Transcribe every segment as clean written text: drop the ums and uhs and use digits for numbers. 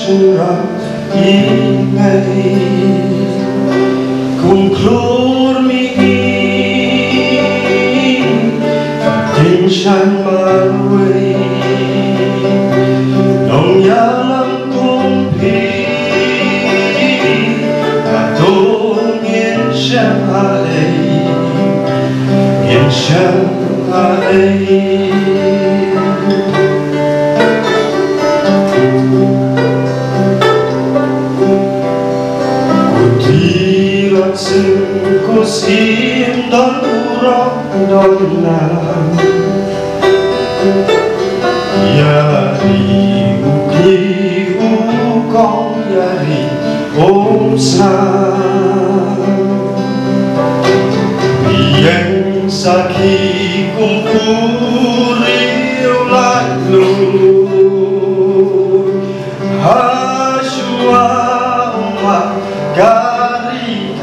chân rằng ý ngày cùng khối mi tình chân mà quay lòng nhà lắm cũng phi và tôi nghiên chân ai nghiên chân ai ku sim don urang don nam yari ukli ukong yari om sa yang saki kumpuri lalu hasua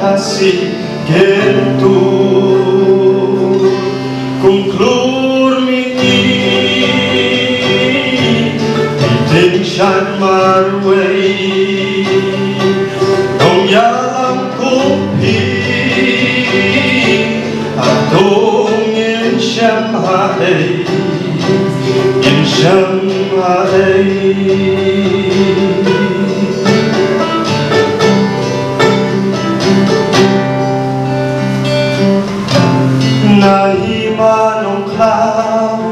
kasih gentu conclur mini intention marway dong yalam kopi atong insyam hai Nahi manong kau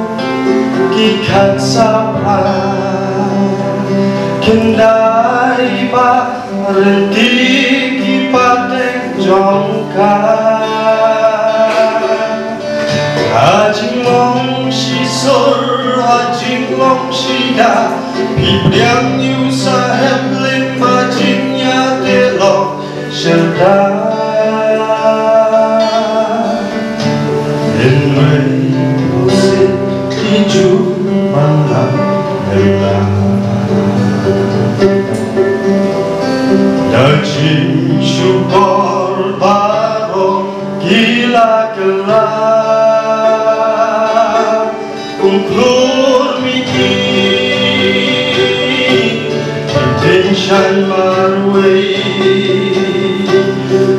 kikat sapa kendai ba renti kipateng jongka hajing mong sisor hajing mong sida pipiang yu saheb lim majingnya telok serta in mây xích khi chú mang lòng là đời chim chú bor baro gila kela cùng khối miki intention marway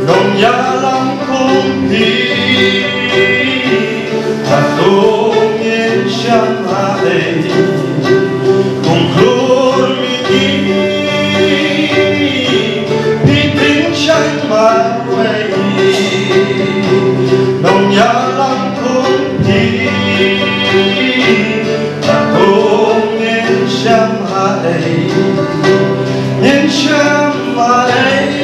dong yalam kumpi atong insyam hai conclur miki piting shan marway nong yalam kumpi atong insyam hai insyam hai